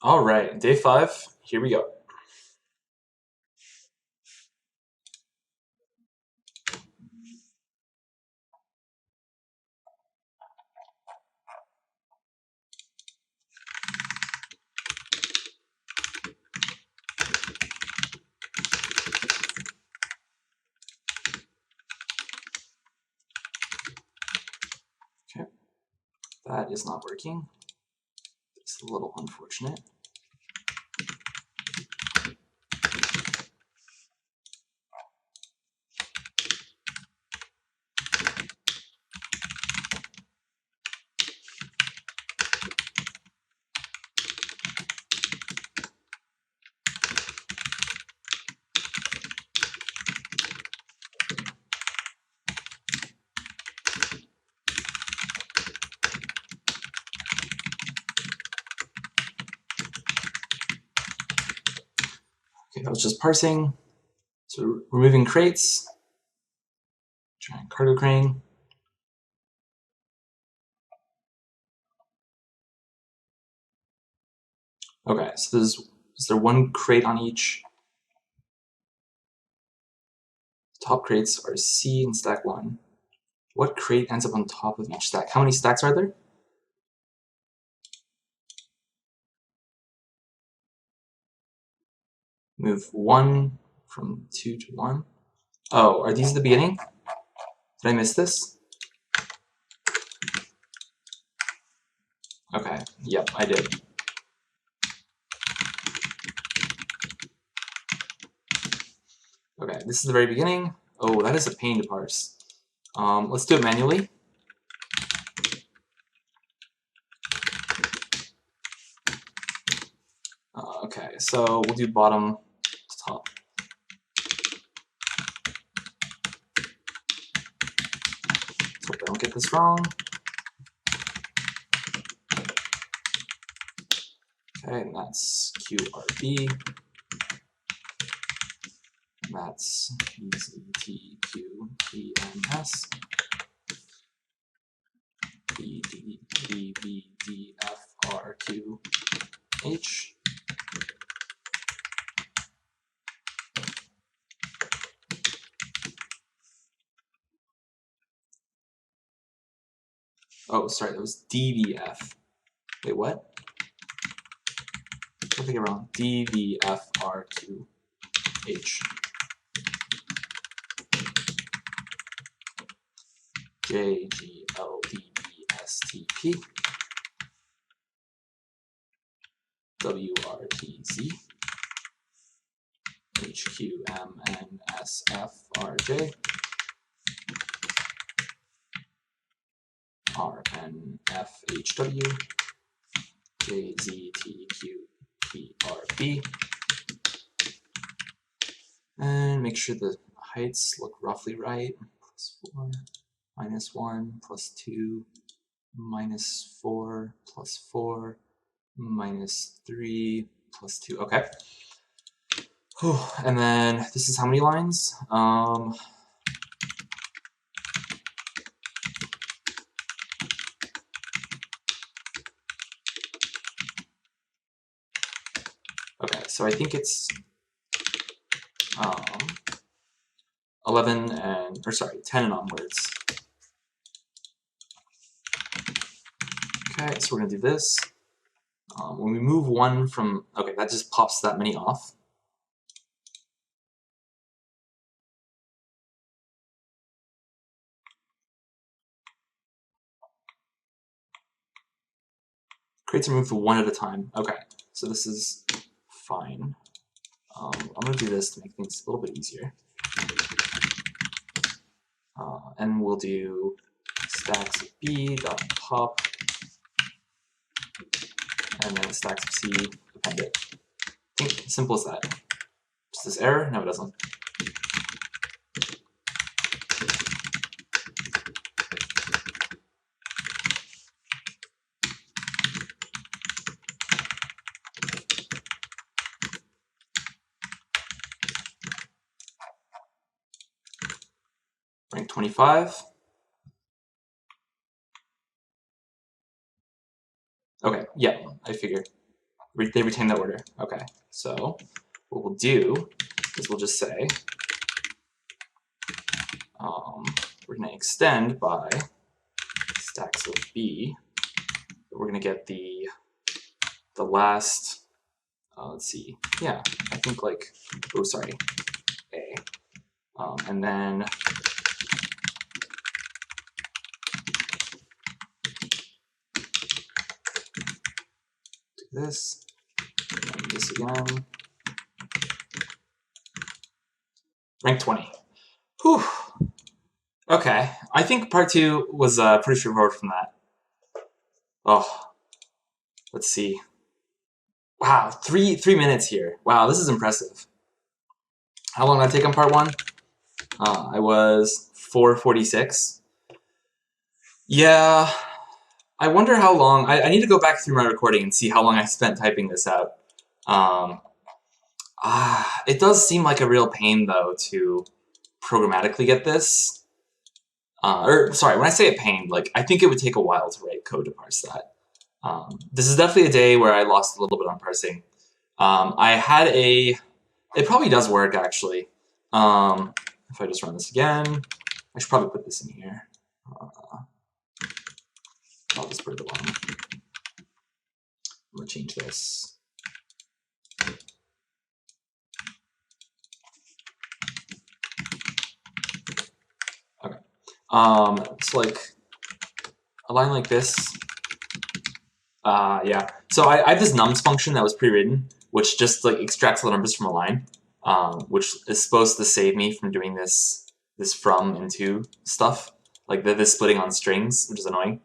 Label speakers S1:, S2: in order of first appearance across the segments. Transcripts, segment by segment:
S1: All right, day 5, here we go. Okay, that is not working. It's a little unfortunate. Okay, that was just parsing. So removing crates. Trying cargo crane. Okay, so is there one crate on each? Top crates are C and stack 1. What crate ends up on top of each stack? How many stacks are there? Move 1 from 2 to 1. Oh, are these the beginning? Did I miss this? Okay, yep, I did. Okay, this is the very beginning. Oh, that is a pain to parse. Let's do it manually. Okay, so we'll do bottom to top. Let's hope I don't get this wrong. Okay, and that's QRB. And that's EZTQPMS. BDBDFRQH. Oh, sorry, that was DVF. Wait, what? I think I wrong. DVFRQH. JGLDBSTP. WRTZ. HQMNSFRJ. RNFHW. JZTQPRB. And make sure the heights look roughly right. +4, -1, +2, -4, +4, -3, +2. Okay. Whew. And then this is how many lines? Okay, so I think it's 11 and, or sorry, 10 and onwards. Okay, so we're gonna do this. When we move 1 from, okay, that just pops that many off. Crates are moved 1 at a time. Okay, so this is fine. I'm gonna do this to make things a little bit easier. And we'll do stacks of B dot pop, and then stacks of C append it. I think simple as that. Does this error? No, it doesn't. Rank 25. Okay, yeah, I figured. They retain that order. Okay, so what we'll do is we'll just say we're going to extend by stacks of B. We're going to get the last, let's see, yeah, I think like, oh, sorry, A. And then do this, and this again. Rank 20. Whew. Okay, I think part 2 was pretty straightforward from that. Oh, let's see. Wow, three minutes here. Wow, this is impressive. How long did I take on part 1? I was 4:46. Yeah, I wonder how long. I need to go back through my recording and see how long I spent typing this out. It does seem like a real pain, though, to programmatically get this. Or, sorry, when I say a pain, like, I think it would take a while to write code to parse that. This is definitely a day where I lost a little bit on parsing. I had a... It probably does work, actually. If I just run this again, I should probably put this in here. I'll just put it at the bottom. I'm going to change this. Okay. So like a line like this. Yeah. So I have this nums function that was pre-written, which just like extracts all the numbers from a line, which is supposed to save me from doing this from and to stuff, like this splitting on strings, which is annoying.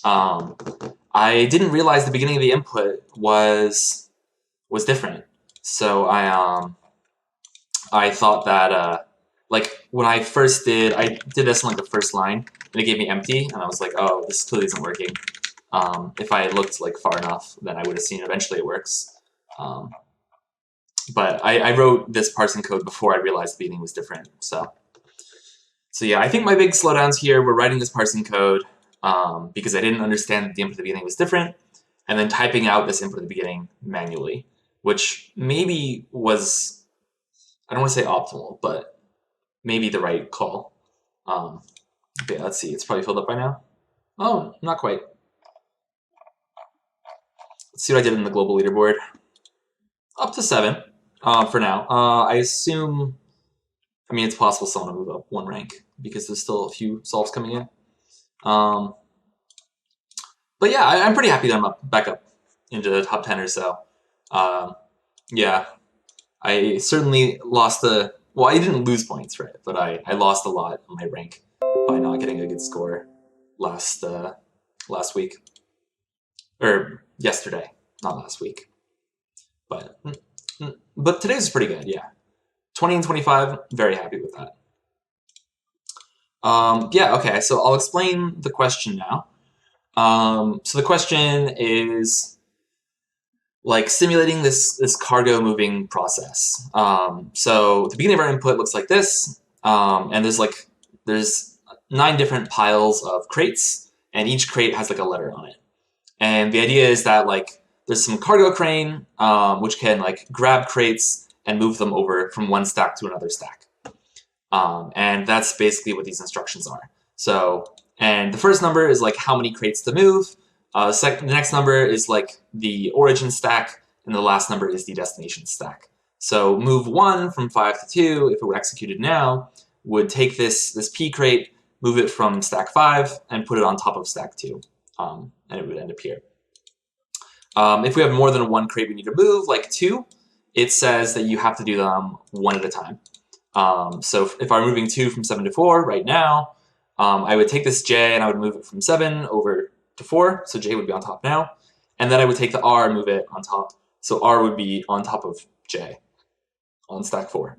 S1: I didn't realize the beginning of the input was different. So I thought that like when I first I did this in like the first line, and it gave me empty, and I was like, oh, this clearly isn't working. If I looked like far enough, then I would have seen eventually it works. But I wrote this parsing code before I realized the beginning was different. So yeah, I think my big slowdowns here were writing this parsing code because I didn't understand that the input at the beginning was different, and then typing out this input at the beginning manually, which maybe was, I don't want to say optimal, but maybe the right call. Okay, let's see, it's probably filled up by now. Oh, not quite. Let's see what I did in the global leaderboard. Up to 7 for now. I assume, I mean, it's possible someone will move up 1 rank because there's still a few solves coming in. But yeah, I'm pretty happy that I'm back up into the top 10 or so. Yeah, I certainly lost well, I didn't lose points, right? But I lost a lot on my rank by not getting a good score last week. Or yesterday, not last week. But today's pretty good, yeah. 20 and 25, very happy with that. Yeah, okay, so I'll explain the question now. So the question is like simulating this cargo moving process. So the beginning of our input looks like this, and there's 9 different piles of crates, and each crate has like a letter on it. And the idea is that like there's some cargo crane which can like grab crates and move them over from one stack to another stack. And that's basically what these instructions are. So, and the first number is like how many crates to move. The next number is like the origin stack, and the last number is the destination stack. So move 1 from 5 to 2, if it were executed now, would take this P crate, move it from stack 5, and put it on top of stack 2. And it would end up here. If we have more than 1 crate we need to move, like 2, it says that you have to do them 1 at a time. So if I'm moving 2 from 7 to 4 right now, I would take this J and I would move it from 7 over to 4, so J would be on top now. And then I would take the R and move it on top, so R would be on top of J on stack 4.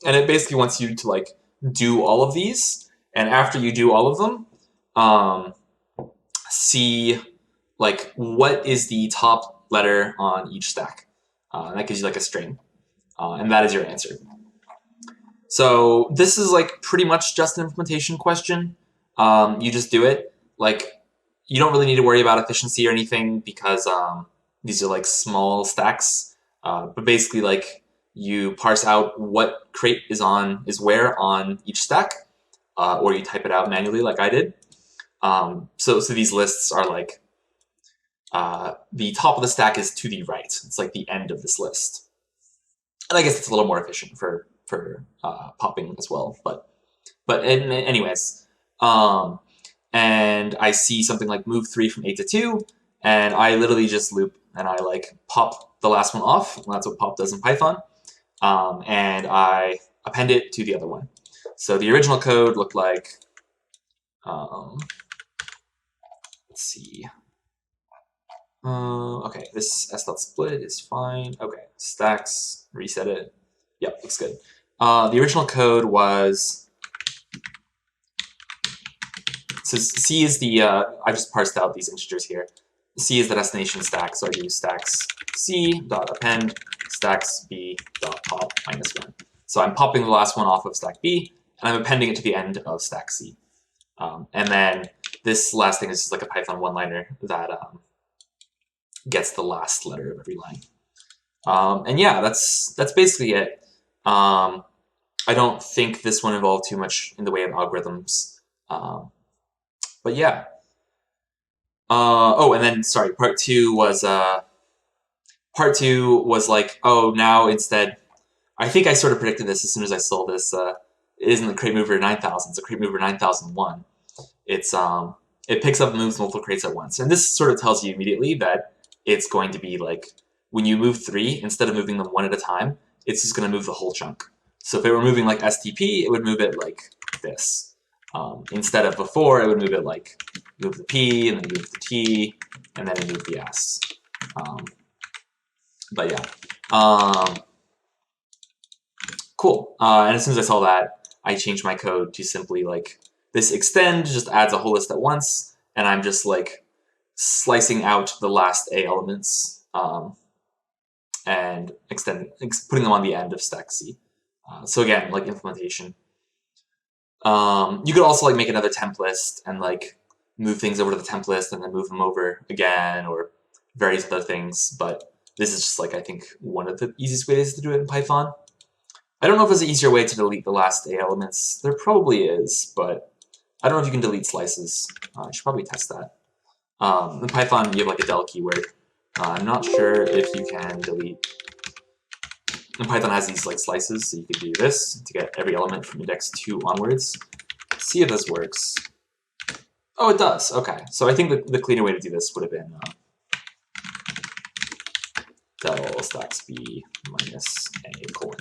S1: And it basically wants you to like do all of these, and after you do all of them, see like what is the top letter on each stack. And that gives you like a string, and that is your answer. So this is like pretty much just an implementation question. You just do it. Like you don't really need to worry about efficiency or anything because these are like small stacks, but basically like you parse out what crate is where on each stack, or you type it out manually like I did. So these lists are like the top of the stack is to the right. It's like the end of this list, and I guess it's a little more efficient for popping as well. But anyways, and I see something like move 3 from 8 to 2, and I literally just loop and I like pop the last one off. And that's what pop does in Python, and I append it to the other one. So the original code looked like, let's see. Okay, this s.split is fine. Okay, stacks, reset it. Yep, looks good. The original code was, so C is the, I just parsed out these integers here. C is the destination stack, so I do stacks C dot append stacks B dot pop -1. So I'm popping the last one off of stack B, and I'm appending it to the end of stack C. And then this last thing is just like a Python one-liner that gets the last letter of every line. And yeah, that's basically it. I don't think this one involved too much in the way of algorithms. But yeah. Oh, and then sorry, part two was like, oh, now instead, I think I sort of predicted this as soon as I saw this. It isn't the crate mover 9000, it's a crate mover 9001. It's it picks up and moves multiple crates at once, and this sort of tells you immediately that it's going to be like when you move 3, instead of moving them one at a time, it's just going to move the whole chunk. So if it were moving like STP, it would move it like this. Instead of before, it would move it like move the P, and then move the T, and then move the S. But yeah. Cool. And as soon as I saw that, I changed my code to simply like this extend just adds a whole list at once, and I'm just like slicing out the last A elements and putting them on the end of stack C. So again, like implementation. You could also like make another temp list and like move things over to the temp list and then move them over again, or various other things. But this is just like, I think, one of the easiest ways to do it in Python. I don't know if there's an easier way to delete the last A elements. There probably is, but I don't know if you can delete slices. I should probably test that. In Python, you have like a del keyword. I'm not sure if you can delete. And Python has these like slices, so you could do this to get every element from index 2 onwards. Let's see if this works. Oh, it does. Okay, so I think the cleaner way to do this would have been del stacks B minus A colon.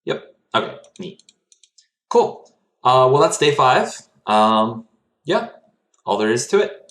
S1: Yep. Okay. Neat. Cool. Well, that's day 5. Yeah. All there is to it.